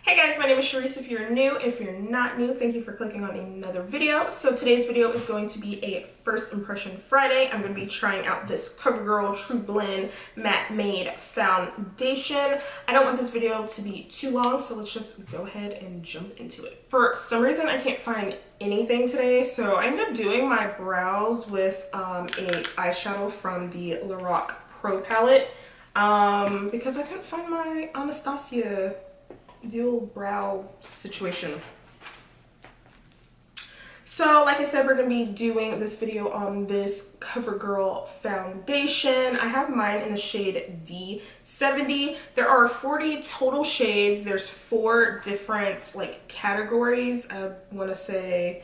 Hey guys, my name is Sharice. If you're new, if you're not new, thank you for clicking on another video. So today's video is going to be a first impression Friday. I'm going to be trying out this Covergirl Trublend Matte Made Foundation. I don't want this video to be too long, so let's just go ahead and jump into it. For some reason, I can't find anything today, so I ended up doing my brows with a eyeshadow from the Lorac Pro palette because I couldn't find my Anastasia dual brow situation. So like I said, we're gonna be doing this video on this Covergirl foundation. I have mine in the shade D70. There are 40 total shades. There's 4 different like categories. I want to say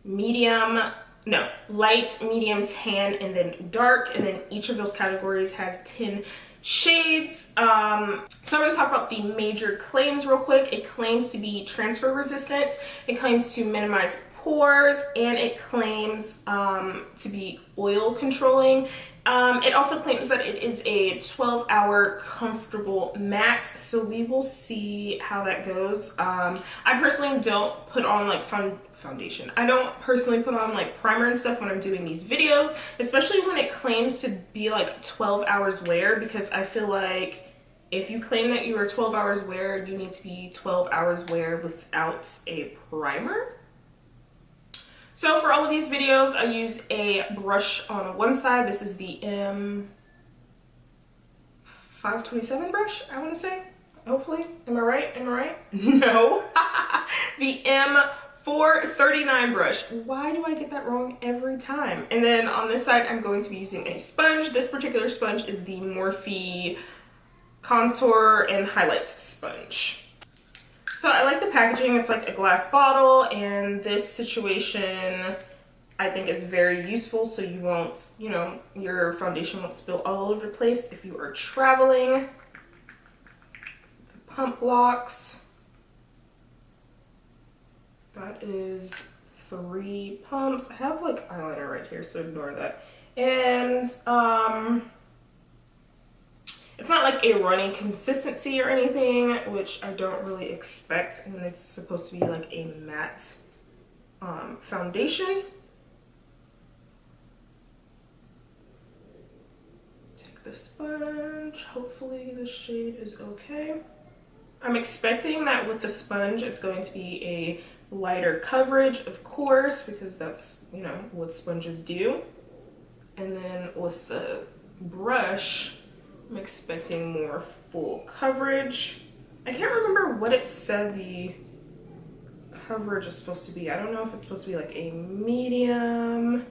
light, medium, tan, and then dark, and then each of those categories has 10 shades. So I'm going to talk about the major claims real quick. It claims to be transfer resistant, it claims to minimize pores, and it claims to be oil controlling. It also claims that it is a 12-hour comfortable matte, so we will see how that goes. I personally don't put on like foundation. I don't personally put on like primer and stuff when I'm doing these videos, especially when it claims to be like 12 hours wear, because I feel like if you claim that you are 12 hours wear, you need to be 12 hours wear without a primer. So for all of these videos, I use a brush on one side. This is the M527 brush, I want to say. Hopefully. Am I right? Am I right? No. The M439 brush. Why do I get that wrong every time? And then on this side, I'm going to be using a sponge. This particular sponge is the Morphe Contour and Highlight Sponge. So I like the packaging. It's like a glass bottle, and this situation I think is very useful, so you won't, your foundation won't spill all over the place if you are traveling. The pump blocks. That is 3 pumps. I have like eyeliner right here, so ignore that. And it's not like a runny consistency or anything, which I don't really expect, and it's supposed to be like a matte foundation. Take the sponge. Hopefully the shade is okay. I'm expecting that with the sponge it's going to be a lighter coverage, of course, because that's, what sponges do. And then with the brush, I'm expecting more full coverage. I can't remember what it said the coverage is supposed to be. I don't know if it's supposed to be like a medium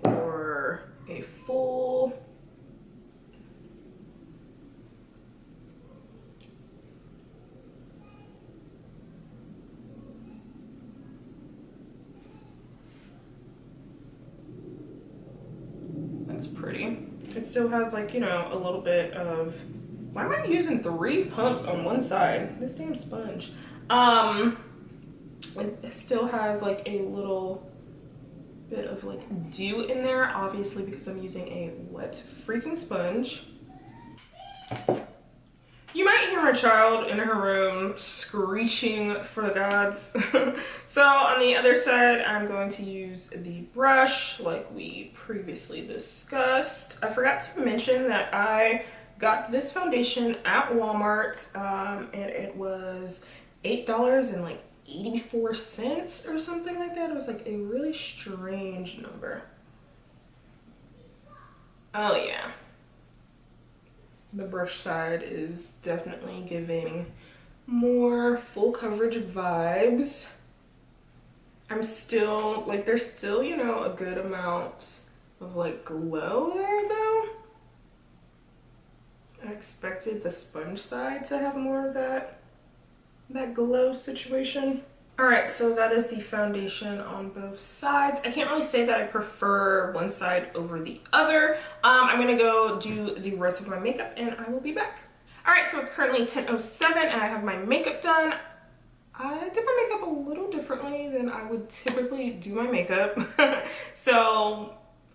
or a full. That's pretty. It still has like, a little bit of, why am I using 3 pumps on one side? This damn sponge. It still has like a little bit of like dew in there, obviously because I'm using a wet freaking sponge. You might hear my child in her room screeching for the gods. So on the other side, I'm going to use the brush like we previously discussed. I forgot to mention that I got this foundation at Walmart, and it was $8.84 or something like that. It was like a really strange number. Oh yeah. The brush side is definitely giving more full coverage vibes. I'm still, like, there's still, a good amount of, like, glow there, though. I expected the sponge side to have more of that glow situation. Alright, so that is the foundation on both sides. I can't really say that I prefer one side over the other. I'm gonna go do the rest of my makeup and I will be back. Alright, so it's currently 10:07 and I have my makeup done. I did my makeup a little differently than I would typically do my makeup. So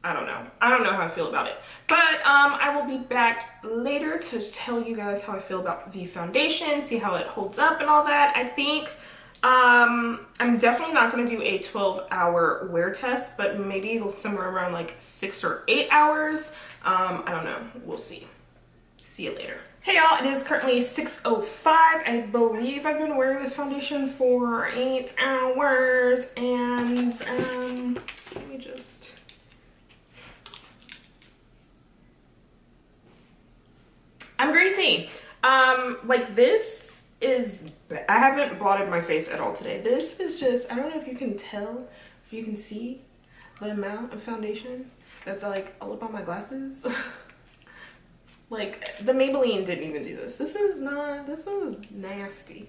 I don't know. I don't know how I feel about it. But I will be back later to tell you guys how I feel about the foundation, see how it holds up and all that. I think I'm definitely not going to do a 12-hour wear test, but maybe it'll somewhere around like 6 or 8 hours. I don't know. We'll see. See you later. Hey y'all, it is currently 6:05. I believe I've been wearing this foundation for 8 hours, and let me just... I'm greasy. Like this is, I haven't blotted my face at all today. This is just, I don't know if you can tell, if you can see the amount of foundation that's like all up on my glasses. Like the Maybelline didn't even do this. This is nasty.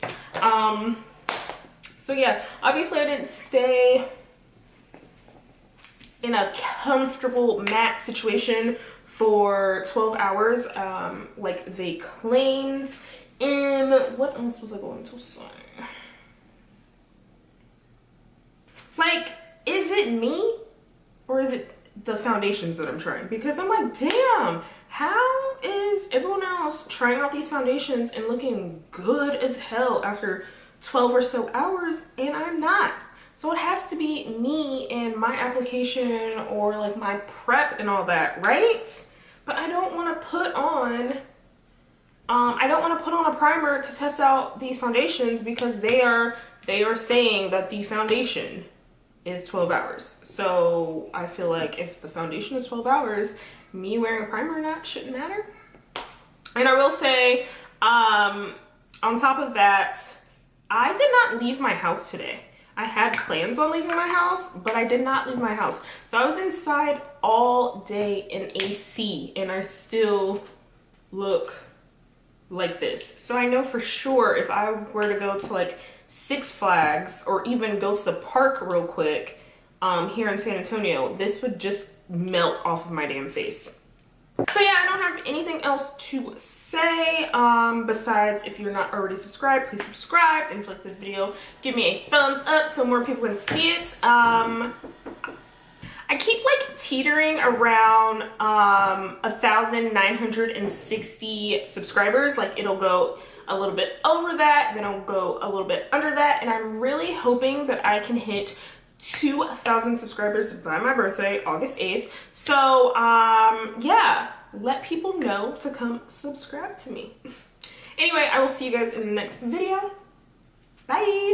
So yeah, obviously I didn't stay in a comfortable matte situation for 12 hours like they claimed. And what else was I going to say? Like, is it me or is it the foundations that I'm trying? Because I'm like, damn, how is everyone else trying out these foundations and looking good as hell after 12 or so hours and I'm not? So it has to be me and my application or like my prep and all that, right? But I don't want to put on a primer to test out these foundations because they are saying that the foundation is 12 hours. So I feel like if the foundation is 12 hours, me wearing a primer or not shouldn't matter. And I will say, on top of that, I did not leave my house today. I had plans on leaving my house, but I did not leave my house. So I was inside all day in AC and I still look like this. So I know for sure if I were to go to like Six Flags or even go to the park real quick here in San Antonio, this would just melt off of my damn face. So yeah, I don't have anything else to say besides if you're not already subscribed, please subscribe, and if you like this video, give me a thumbs up so more people can see it. I keep like teetering around 1,960 subscribers. Like it'll go a little bit over that, then it'll go a little bit under that, and I'm really hoping that I can hit 2,000 subscribers by my birthday, August 8th. So yeah, let people know to come subscribe to me. Anyway, I will see you guys in the next video. Bye.